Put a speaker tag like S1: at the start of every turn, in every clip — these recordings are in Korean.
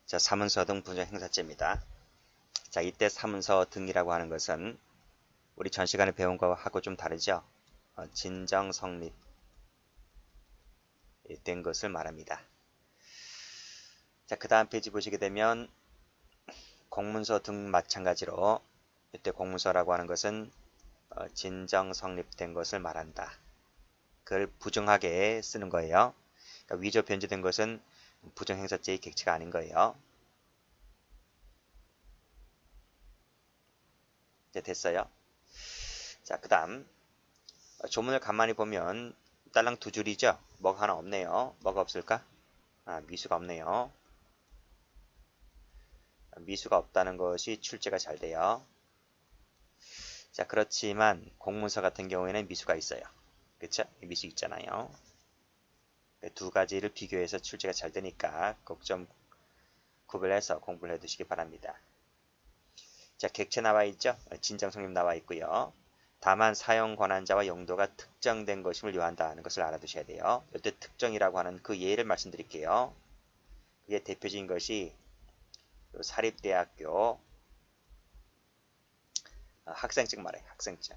S1: 자, 사문서 등 부정행사죄입니다. 자, 이때 사문서 등이라고 하는 것은 우리 전 시간에 배운 거하고 좀 다르죠? 진정 성립된 것을 말합니다. 자, 그 다음 페이지 보시게 되면 공문서 등 마찬가지로 이때 공문서라고 하는 것은 진정 성립된 것을 말한다. 그걸 부정하게 쓰는 거예요. 그러니까 위조 변조된 것은 부정행사죄의 객체가 아닌 거예요. 이제 됐어요. 자, 그 다음 조문을 가만히 보면 딸랑 두 줄이죠. 뭐가 하나 없네요. 뭐가 없을까? 미수가 없네요. 미수가 없다는 것이 출제가 잘 돼요. 자, 그렇지만 공문서 같은 경우에는 미수가 있어요. 그쵸? 미수 있잖아요. 두 가지를 비교해서 출제가 잘 되니까 꼭 좀 구별해서 공부를 해 두시기 바랍니다. 자, 객체 나와 있죠? 진정 성립 나와 있고요. 다만 사용 권한자와 용도가 특정된 것임을 요한다는 것을 알아두셔야 돼요. 이때 특정이라고 하는 그 예를 말씀드릴게요. 그게 대표적인 것이 사립대학교 학생증 말이에요. 학생증.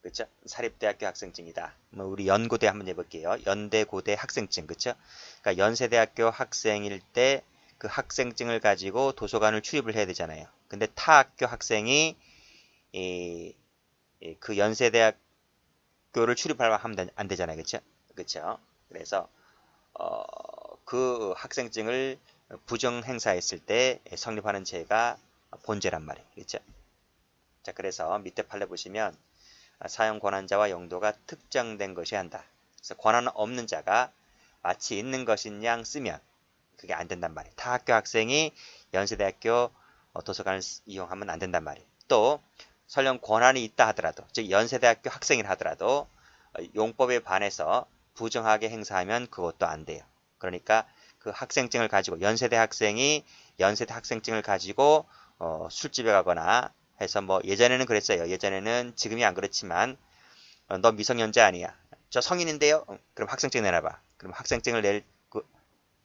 S1: 그쵸? 사립대학교 학생증이다. 우리 연고대 한번 해볼게요. 연대, 고대 학생증. 그쵸? 그러니까 연세대학교 학생일 때 그 학생증을 가지고 도서관을 출입을 해야 되잖아요. 근데 타 학교 학생이 그 연세대학교를 출입하려면 하면 안 되잖아요. 그쵸? 그쵸? 그래서 그 학생증을 부정 행사했을 때 성립하는 죄가 본죄란 말이에요. 그쵸? 자, 그래서 밑에 판례 보시면 사용 권한자와 용도가 특정된 것이 한다. 그래서 권한 없는 자가 마치 있는 것인 양 쓰면 그게 안 된단 말이에요. 타 학교 학생이 연세대학교 도서관을 이용하면 안 된단 말이에요. 또 설령 권한이 있다 하더라도, 즉 연세대학교 학생이라 하더라도 용법에 반해서 부정하게 행사하면 그것도 안 돼요. 그러니까 그 학생증을 가지고 연세대 학생이 연세대 학생증을 가지고 술집에 가거나 해서 뭐 예전에는 그랬어요. 예전에는 지금이 안 그렇지만 너 미성년자 아니야. 저 성인인데요. 그럼 학생증 내놔봐. 그럼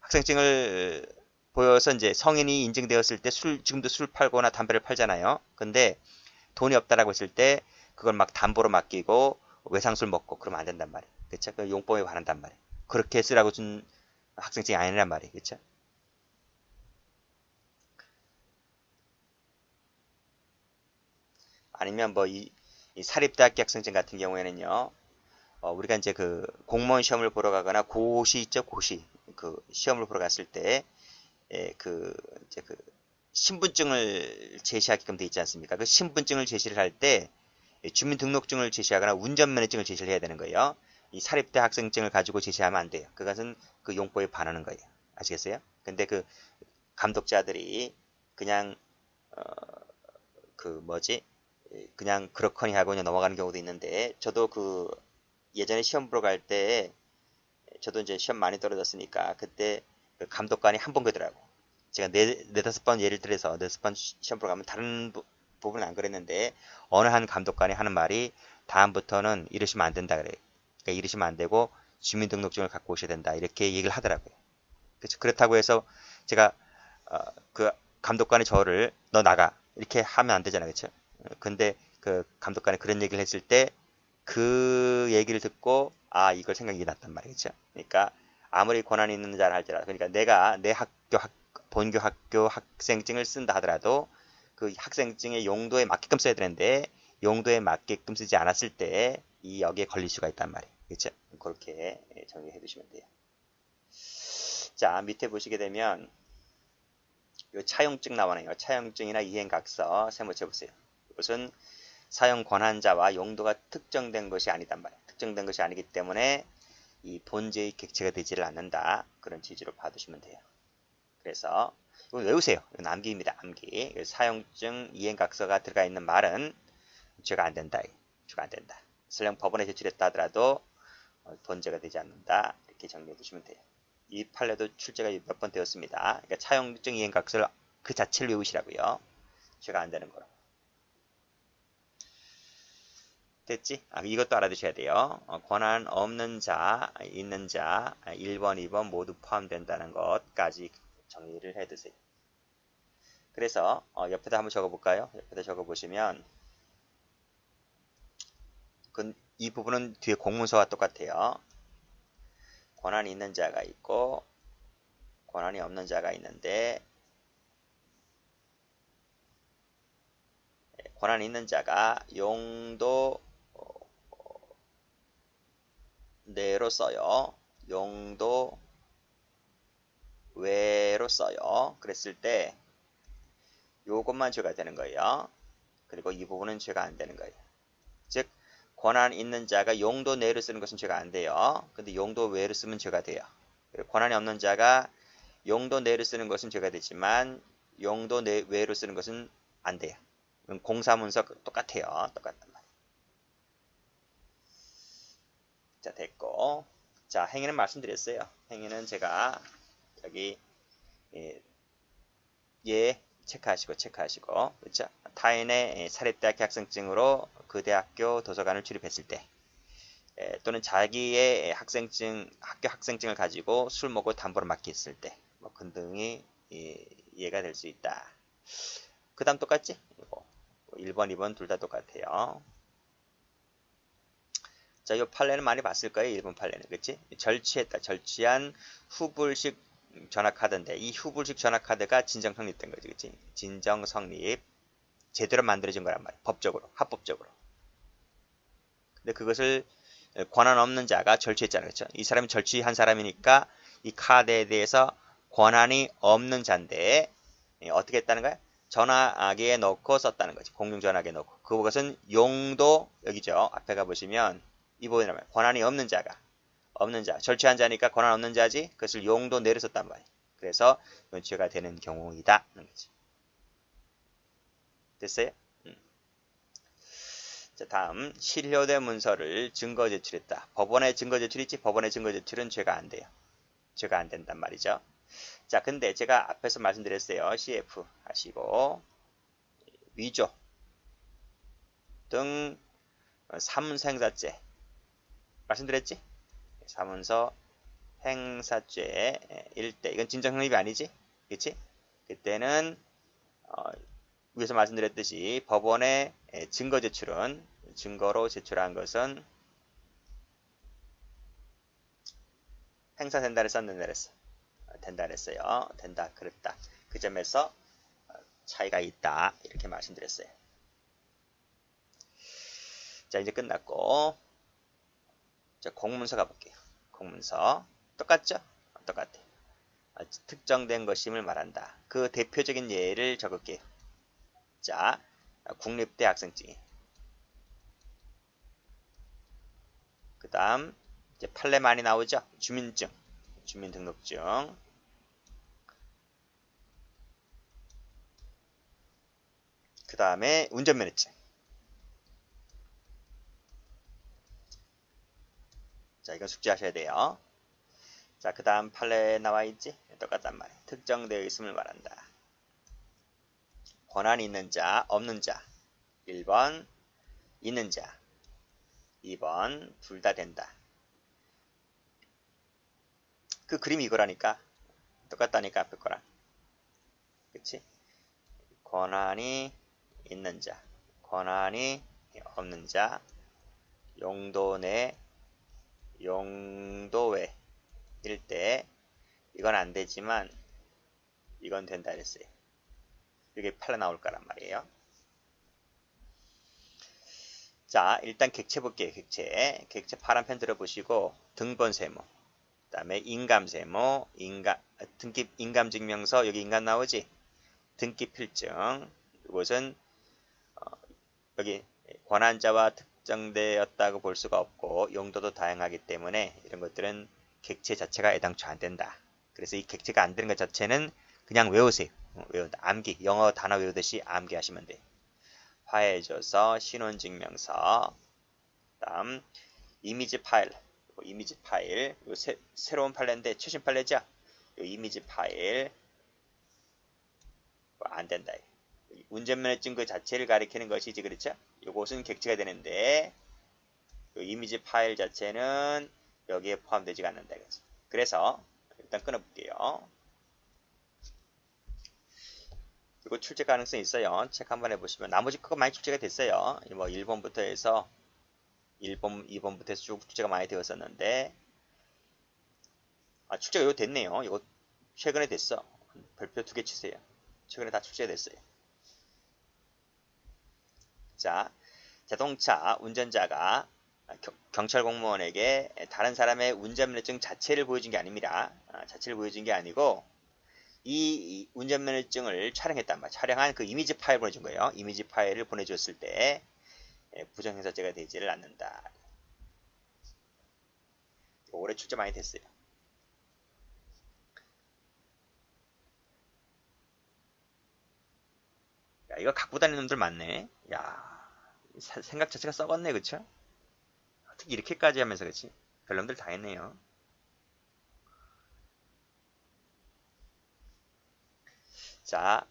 S1: 학생증을 보여서 이제 성인이 인증되었을 때 지금도 술 팔거나 담배를 팔잖아요. 근데 돈이 없다라고 했을 때 그걸 막 담보로 맡기고 외상술 먹고 그러면 안 된단 말이에요. 그쵸? 그 용법에 반한단 말이에요. 그렇게 쓰라고 준 학생증이 아니란 말이에요. 그쵸? 아니면 뭐 이 사립대학교 학생증 같은 경우에는요. 우리가 이제 그 공무원 시험을 보러 가거나 고시 있죠, 고시. 그 시험을 보러 갔을 때, 그, 이제 그 신분증을 제시하게끔 돼 있지 않습니까? 그 신분증을 제시를 할 때 주민등록증을 제시하거나 운전면허증을 제시를 해야 되는 거예요. 이 사립대 학생증을 가지고 제시하면 안 돼요. 그것은 그 용법에 반하는 거예요. 아시겠어요? 근데 그 감독자들이 그냥 그 뭐지? 그냥 그렇거니 하고 그냥 넘어가는 경우도 있는데 저도 그 예전에 시험 보러 갈 때 저도 이제 시험 많이 떨어졌으니까 그때 그 감독관이 한 번 그러더라고. 제가 네다섯 번 예를 들어서 네다섯 번 시험 보러 가면 다른 부분은 안 그랬는데 어느 한 감독관이 하는 말이 다음부터는 이러시면 안 된다 그래요. 그러니까 이러시면 안 되고 주민등록증을 갖고 오셔야 된다 이렇게 얘기를 하더라고요. 그렇죠. 그렇다고 해서 제가 그 감독관이 저를 너 나가 이렇게 하면 안 되잖아요. 그렇죠? 근데 그 감독관이 그런 얘기를 했을 때 그 얘기를 듣고 이걸 생각이 났단 말이죠. 그러니까 아무리 권한이 있는 자라 할지라도 그러니까 내가 내 본교 학교 학생증을 쓴다 하더라도 그 학생증의 용도에 맞게끔 써야 되는데 용도에 맞게끔 쓰지 않았을 때 이 여기에 걸릴 수가 있단 말이에요. 그렇죠? 그렇게 정리해 두시면 돼요. 자, 밑에 보시게 되면 요 차용증 나오네요. 차용증이나 이행각서 세모쳐 보세요. 이것은 사용 권한자와 용도가 특정된 것이 아니단 말이에요. 특정된 것이 아니기 때문에 이 본제의 객체가 되지를 않는다. 그런 취지로 봐두시면 돼요. 그래서 이거 외우세요. 이건 암기입니다. 암기. 사용증 이행각서가 들어가 있는 말은 죄가 안 된다. 죄가 안 된다. 설령 법원에 제출했다 하더라도 본제가 되지 않는다. 이렇게 정리해 두시면 돼요. 이 판례도 출제가 몇 번 되었습니다. 그러니까 차용증 이행각서를 그 자체를 외우시라고요. 죄가 안 되는 거로. 됐지? 이것도 알아두셔야 돼요. 권한 없는 자, 있는 자, 1번, 2번 모두 포함된다는 것까지 정리를 해두세요. 그래서 옆에다 한번 적어볼까요? 옆에다 적어보시면 이 부분은 뒤에 공문서와 똑같아요. 권한이 있는 자가 있고 권한이 없는 자가 있는데 권한이 있는 자가 용도 내로 써요. 용도 외로 써요. 그랬을 때 요것만 죄가 되는 거예요. 그리고 이 부분은 죄가 안 되는 거예요. 즉 권한 있는 자가 용도 내로 쓰는 것은 죄가 안 돼요. 근데 용도 외로 쓰면 죄가 돼요. 권한이 없는 자가 용도 내로 쓰는 것은 죄가 되지만 용도 외로 쓰는 것은 안 돼요. 공사문서 똑같아요. 똑같단 말이에요. 자, 됐고. 자, 행위는 말씀드렸어요. 행위는 제가 여기 체크하시고 그렇죠? 타인의 사립대학교 학생증으로 그 대학교 도서관을 출입했을 때 또는 자기의 학교 학생증을 가지고 술 먹고 담보를 맡겼을 때 뭐 등등이 이해가 될 수 있다. 그 다음 똑같지? 1번, 2번 둘 다 똑같아요. 자, 이 판례는 많이 봤을 거예요. 1번 판례는. 그렇지? 절취했다. 절취한 후불식 전화카드인데 이 후불식 전화카드가 진정 성립된 거지. 그렇지? 진정 성립. 제대로 만들어진 거란 말이야. 법적으로. 합법적으로. 근데 그것을 권한 없는 자가 절취했잖아요. 그렇죠? 이 사람이 절취한 사람이니까 이 카드에 대해서 권한이 없는 자인데 어떻게 했다는 거야? 전화기에 넣고 썼다는 거지. 공중전화기에 넣고. 그것은 용도 여기죠. 앞에 가보시면 이 부분이라면 권한이 없는 자가 없는 자. 절취한 자니까 권한 없는 자지. 그것을 용도 내려 썼단 말이야. 그래서 죄가 되는 경우이다. 거지. 됐어요? 자, 다음 실효된 문서를 증거 제출했다. 법원에 증거 제출있지? 법원에 증거 제출은 죄가 안 돼요. 죄가 안 된단 말이죠. 자, 근데 제가 앞에서 말씀드렸어요. CF 하시고 위조 등 사문서 행사죄 말씀드렸지? 사문서 행사죄일 때 이건 진정 성립이 아니지? 그치? 그때는 위에서 말씀드렸듯이 법원에 증거 제출은 증거로 제출한 것은 행사된다 그랬어? 안 된다 그랬어? 된다 그랬어요. 된다 그랬다. 그 점에서 차이가 있다 이렇게 말씀드렸어요. 자, 이제 끝났고 자, 공문서 가볼게요. 공문서 똑같죠? 똑같아. 특정된 것임을 말한다. 그 대표적인 예를 적을게요. 자, 국립대 학생증이. 그 다음 이제 판례 많이 나오죠? 주민증, 주민등록증. 그 다음에 운전면허증. 자, 이건 숙지하셔야 돼요. 자, 그 다음 판례 나와 있지? 똑같단 말이에요. 특정되어 있음을 말한다. 권한이 있는 자, 없는 자. 1번 있는 자, 2번 둘 다 된다. 그 그림이 이거라니까. 똑같다니까 앞에 거랑. 그치? 권한이 있는 자, 권한이 없는 자, 용도 내, 용도 외일 때 이건 안 되지만 이건 된다 그랬어요. 이게 팔려 나올 거란 말이에요. 자, 일단 객체 볼게요. 객체 파란 펜 들어보시고 등본 세모, 그 다음에 인감 세모, 등기 인감 증명서 여기 인감 나오지? 등기 필증. 이것은 여기 권한자와 특정되었다고 볼 수가 없고 용도도 다양하기 때문에 이런 것들은 객체 자체가 애당초 안 된다. 그래서 이 객체가 안 되는 것 자체는 그냥 외우세요. 외운다. 암기, 영어 단어 외우듯이 암기하시면 돼요. 화해줘서 신원증명서, 다음 이미지 파일, 이미지 파일, 새로운 판례인데 최신 판례죠? 이미지 파일 안 된다. 운전면허증 그 자체를 가리키는 것이지, 그렇죠? 이것은 객체가 되는데 이미지 파일 자체는 여기에 포함되지 않는다. 그래서 일단 끊어볼게요. 이거 출제 가능성이 있어요. 체크 한번 해보시면 나머지 그거 많이 출제가 됐어요. 뭐 1번부터 해서 1번, 2번부터 해서 쭉 출제가 많이 되었었는데 출제가 이거 됐네요. 이거 최근에 됐어. 별표 2개 치세요. 최근에 다 출제됐어요. 자, 자동차 운전자가 경찰 공무원에게 다른 사람의 운전면허증 자체를 보여준 게 아닙니다. 자체를 보여준 게 아니고 이 운전면허증을 촬영했단 말이야. 촬영한 그 이미지 파일 보내준 거예요. 이미지 파일을 보내줬을 때 부정행사죄가 되지를 않는다. 올해 출제 많이 됐어요. 야, 이거 갖고 다니는 놈들 많네. 야, 생각 자체가 썩었네, 그쵸? 어떻게 이렇게까지 하면서, 그치? 별놈들 다 했네요. 자,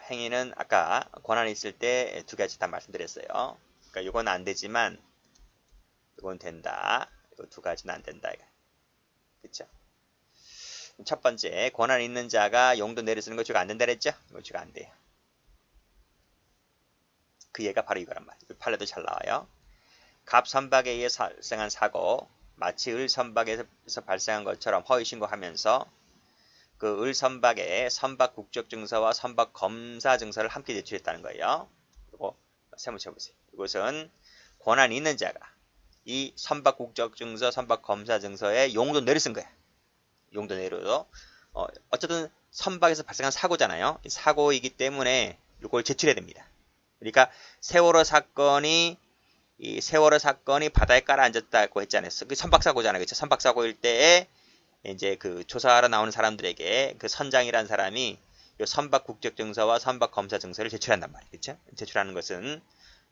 S1: 행위는 아까 권한이 있을 때 두 가지 다 말씀드렸어요. 그러니까 이건 안 되지만 이건 된다. 이거 두 가지는 안 된다. 그쵸? 첫 번째, 권한 있는 자가 용도 내려 쓰는 거 죄가 안 된다 그랬죠? 이거 죄가 안 돼요. 그 예가 바로 이거란 말이에요. 판례도 잘 나와요. 갑 선박에 의해 발생한 사고, 마치 을 선박에서 발생한 것처럼 허위 신고하면서 그 을 선박에 선박 국적 증서와 선박 검사 증서를 함께 제출했다는 거예요. 이거 세모 쳐보세요. 이것은 권한이 있는 자가 이 선박 국적 증서, 선박 검사 증서에 용도 내려 쓴 거야. 용도 내려도 어쨌든 선박에서 발생한 사고잖아요. 사고이기 때문에 이걸 제출해야 됩니다. 그러니까 세월호 사건이 바다에 깔아앉았다고 했지 않았어? 그 선박 사고잖아요. 그렇죠? 선박 사고일 때에 이제 그 조사하러 나오는 사람들에게 그 선장이라는 사람이 이 선박 국적 증서와 선박 검사 증서를 제출한단 말이에요. 그렇죠? 제출하는 것은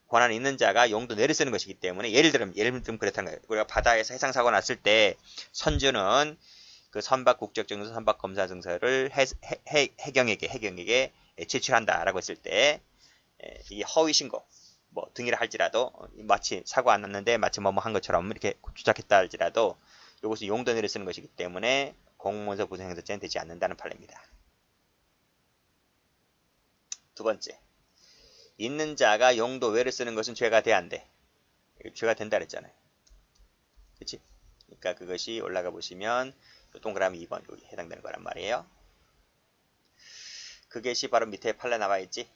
S1: 권한 있는 자가 용도 내려 쓰는 것이기 때문에 예를 들면 그렇다는 거예요. 우리가 바다에서 해상 사고 났을 때 선주는 그 선박 국적 증서, 선박 검사 증서를 해경에게 제출한다라고 했을 때 이게 허위 신고 뭐 등이라 할지라도 마치 사고 안 났는데 마치 뭐뭐 한 것처럼 이렇게 주장했다 할지라도 이것은 용도 내려 쓰는 것이기 때문에 공문서 부정행사죄는 되지 않는다는 판례입니다. 두 번째, 있는 자가 용도 외를 쓰는 것은 죄가 돼야 안 돼. 죄가 된다 그랬잖아요. 그치? 그러니까 그것이 올라가 보시면 동그라미 2번 여기 해당되는 거란 말이에요. 그것이 바로 밑에 판례 나와 있지.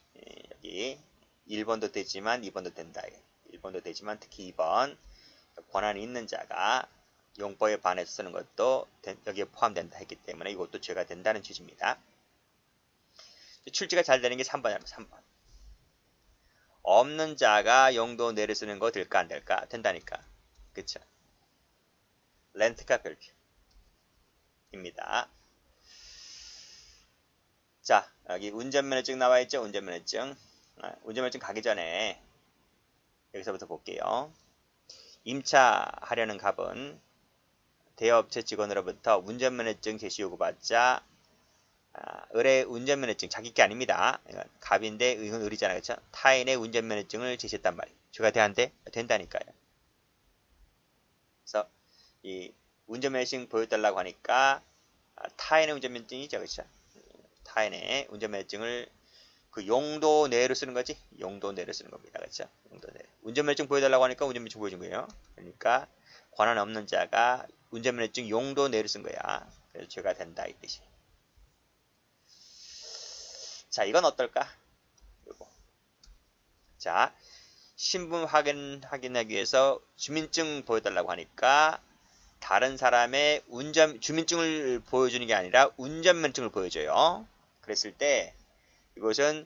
S1: 여기 1번도 되지만 2번도 된다. 1번도 되지만 특히 2번 권한이 있는 자가 용법에 반해서 쓰는 것도 여기에 포함된다 했기 때문에 이것도 죄가 된다는 취지입니다. 출제가 잘 되는 게 3번이랍니다. 3번. 없는 자가 용도 내려 쓰는 거 될까 안 될까? 된다니까. 그쵸? 렌트카 별표입니다. 자, 여기 운전면허증 나와 있죠? 운전면허증. 운전면허증 가기 전에 여기서부터 볼게요. 임차하려는 갑은 대여업체 직원으로부터 운전면허증 제시 요구받자 을의 운전면허증 자기 게 아닙니다. 갑인데 이건 을이잖아요. 그렇죠? 타인의 운전면허증을 제시했단 말이에요. 죄가 돼야 안 돼? 된다니까요. 그래서 이 운전면허증 보여달라고 하니까 타인의 운전면허증이죠. 그렇죠? 타인의 운전면허증을 그 용도 내로 쓰는 거지. 용도 내로 쓰는 겁니다. 그렇죠? 용도 내. 운전면허증 보여달라고 하니까 운전면허증 보여준 거예요. 그러니까 권한 없는 자가 운전면허증 용도 내로 쓴 거야. 그래서 죄가 된다 이 뜻이. 자, 이건 어떨까? 요거. 자, 신분 확인하기 위해서 주민증 보여달라고 하니까 다른 사람의 주민증을 보여주는 게 아니라 운전면허증을 보여줘요. 그랬을 때 이것은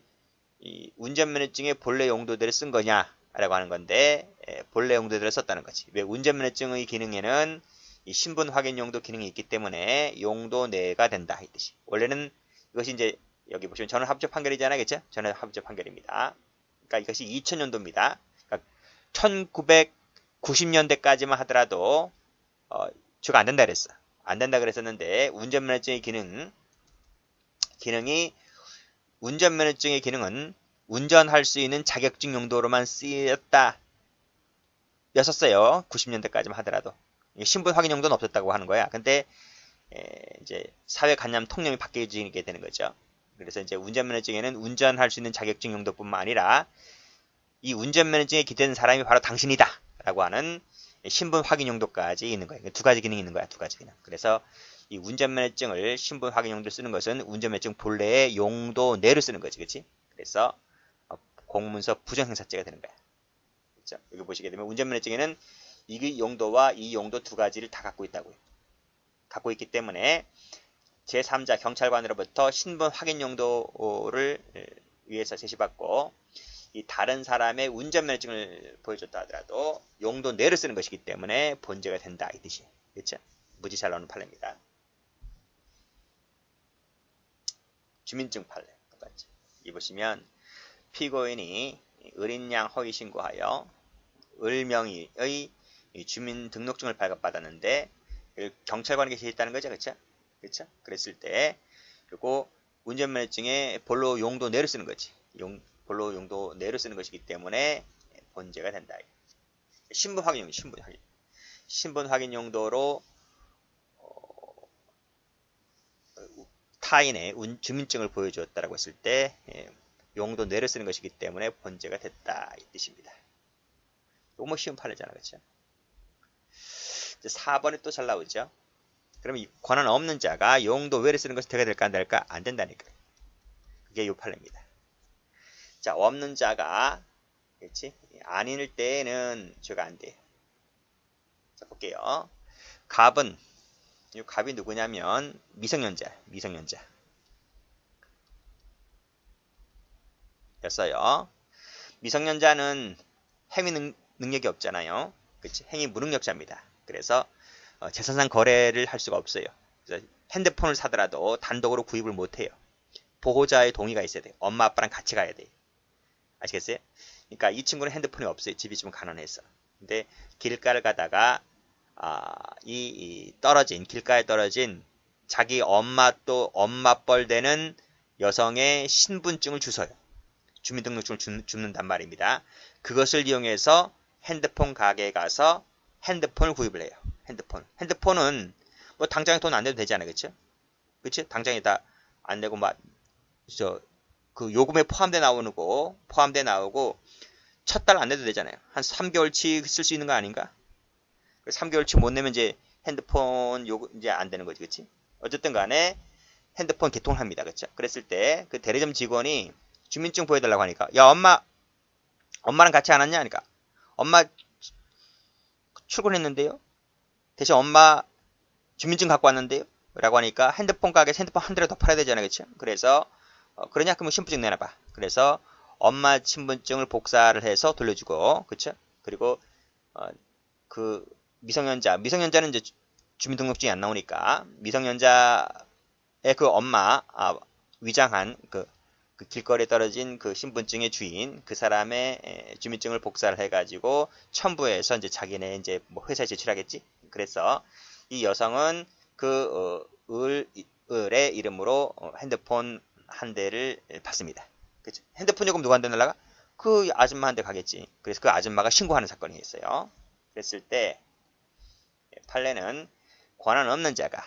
S1: 이 운전면허증의 본래 용도대로 쓴 거냐라고 하는 건데 본래 용도대로 썼다는 거지. 왜 운전면허증의 기능에는 이 신분 확인 용도 기능이 있기 때문에 용도 내가 된다 이 뜻이. 원래는 이것이 이제 여기 보시면 전원합의체 판결이잖아요. 그렇죠? 전원합의체 판결입니다. 그러니까 이것이 2000년도입니다. 그러니까 1990년대까지만 하더라도 죄가 안 된다 그랬어. 안 된다 그랬었는데 운전면허증의 기능이 운전면허증의 기능은 운전할 수 있는 자격증 용도로만 쓰였다. 였었어요. 90년대까지만 하더라도. 신분 확인 용도는 없었다고 하는 거야. 근데 이제 사회 관념 통념이 바뀌어지게 되는 거죠. 그래서 이제 운전면허증에는 운전할 수 있는 자격증 용도뿐만 아니라 이 운전면허증에 기재된 사람이 바로 당신이다 라고 하는 신분 확인 용도까지 있는 거예요. 두 가지 기능이 있는 거야. 두 가지 기능. 그래서 이 운전면허증을 신분 확인 용도로 쓰는 것은 운전면허증 본래의 용도 내로 쓰는 거지. 그렇지? 그래서 공문서 부정행사죄가 되는 거야. 그렇죠? 여기 보시게 되면 운전면허증에는 이 용도와 이 용도 두 가지를 다 갖고 있다고요. 갖고 있기 때문에 제3자 경찰관으로부터 신분 확인 용도를 위해서 제시받고 이 다른 사람의 운전면허증을 보여줬다 하더라도 용도 내를 쓰는 것이기 때문에 본죄가 된다 이 뜻이. 그렇죠? 무지 잘 나오는 판례입니다. 주민증 판례 똑같죠. 이 보시면 피고인이 을인양 허위 신고하여 을명의의 주민등록증을 발급받았는데 경찰관에게 제시했다는 거죠. 그렇죠? 그렇죠? 그랬을 때 그리고 운전면허증에 본로 용도 내를 쓰는 거지. 본로 용도 내를 쓰는 것이기 때문에 본죄가 된다. 신분 확인 용도, 신분 확인 용도로 타인의 주민증을 보여주었다라고 했을 때 용도 내를 쓰는 것이기 때문에 본죄가 됐다 이 뜻입니다. 이거 뭐 쉬운 판례잖아, 그렇죠? 4번에 또 잘 나오죠. 그러면 권한 없는 자가 용도 외를 쓰는 것이 되가 될까 안 될까? 안 된다니까. 그게 이 판례입니다. 자, 없는 자가 그렇지? 아닐 때에는 죄가 안 돼요. 자, 볼게요. 갑은 이 갑이 누구냐면 미성년자 였어요. 미성년자는 행위 능력이 없잖아요. 그치? 행위 무능력자입니다. 그래서 재산상 거래를 할 수가 없어요. 그래서 핸드폰을 사더라도 단독으로 구입을 못해요. 보호자의 동의가 있어야 돼요. 엄마 아빠랑 같이 가야 돼요. 아시겠어요? 그러니까 이 친구는 핸드폰이 없어요. 집이 좀 가난해서. 근데 길가를 가다가 길가에 떨어진 자기 엄마 뻘 되는 여성의 신분증을 주서요. 주민등록증을 줍는단 말입니다. 그것을 이용해서 핸드폰 가게에 가서 핸드폰을 구입을 해요. 핸드폰은 뭐 당장에 돈 안 내도 되잖아요. 그쵸? 그치? 당장에 다 안 내고 그 요금에 포함돼 나오고 첫 달 안 내도 되잖아요. 한 3개월치 쓸 수 있는 거 아닌가? 3개월치 못 내면 이제 핸드폰 요금 이제 안 되는 거지. 그치? 어쨌든 간에 핸드폰 개통을 합니다. 그쵸? 그랬을 때 그 대리점 직원이 주민증 보여달라고 하니까 야 엄마랑 같이 안 왔냐 하니까 엄마 출근했는데요. 대신 엄마 주민증 갖고 왔는데요. 라고 하니까 핸드폰 가게에서 핸드폰 한 대를 더 팔아야 되잖아요. 그쵸? 그래서 그러냐? 그러면 신분증 내놔봐. 그래서 엄마 신분증을 복사를 해서 돌려주고 그쵸? 그리고 그 미성년자는 이제 주민등록증이 안 나오니까 미성년자의 그 엄마 위장한 그 길거리에 떨어진 그 신분증의 주인 그 사람의 주민증을 복사를 해가지고 첨부해서 이제 자기네 이제 뭐 회사에 제출하겠지. 그래서 이 여성은 그 을의 이름으로 핸드폰 한 대를 받습니다. 그쵸? 핸드폰 요금 누구한테 날라가? 그 아줌마한테 가겠지. 그래서 그 아줌마가 신고하는 사건이 있어요. 그랬을 때 판례는 권한 없는 자가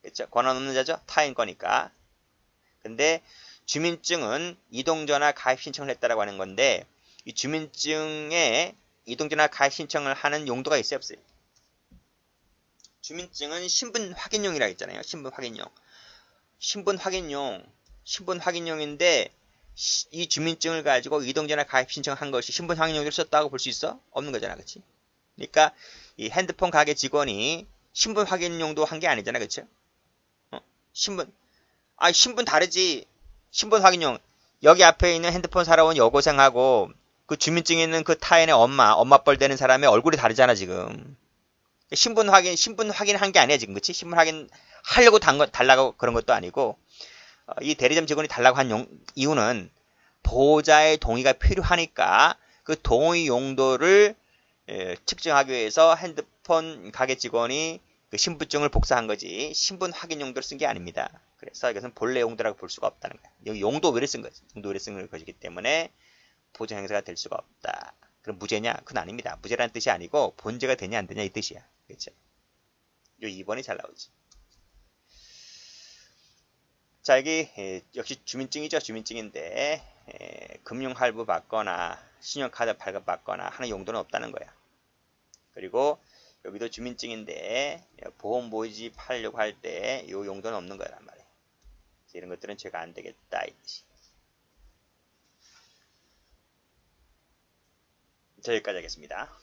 S1: 그렇죠? 권한 없는 자죠? 타인 거니까. 근데 주민증은 이동전화 가입 신청을 했다라고 하는 건데 이 주민증에 이동전화 가입 신청을 하는 용도가 있어요, 없어요? 주민증은 신분 확인용이라고 했잖아요. 신분 확인용인데 이 주민증을 가지고 이동전화 가입 신청한 것이 신분 확인용으로 썼다고 볼 수 있어? 없는 거잖아, 그렇지? 그러니까 이 핸드폰 가게 직원이 신분 확인용도 한 게 아니잖아, 그렇죠? 신분 다르지. 신분 확인용 여기 앞에 있는 핸드폰 사러 온 여고생하고 그 주민증에 있는 그 타인의 엄마 뻘 되는 사람의 얼굴이 다르잖아 지금. 신분 확인한 게 아니야 지금, 그치? 신분 확인 하려고 달라고 그런 것도 아니고 이 대리점 직원이 달라고 한 이유는 보호자의 동의가 필요하니까 그 동의 용도를 측정하기 위해서 핸드폰 가게 직원이 그 신분증을 복사한 거지 신분 확인 용도를 쓴 게 아닙니다. 그래서 이것은 본래 용도라고 볼 수가 없다는 거야. 여기 용도 외를 쓴 거지. 용도 외를 쓴 것이기 때문에 보정 행사가 될 수가 없다. 그럼 무죄냐? 그건 아닙니다. 무죄라는 뜻이 아니고 본죄가 되냐 안 되냐 이 뜻이야. 그렇죠? 요 2번이 잘 나오지. 자, 여기 역시 주민증이죠. 주민증인데 금융할부 받거나 신용카드 발급받거나 하는 용도는 없다는 거야. 그리고 여기도 주민증인데 보험 모집 하려고 할 때 이 용도는 없는 거란 말이야. 이런 것들은 죄가 안 되겠다 이 뜻이. 자, 여기까지 하겠습니다.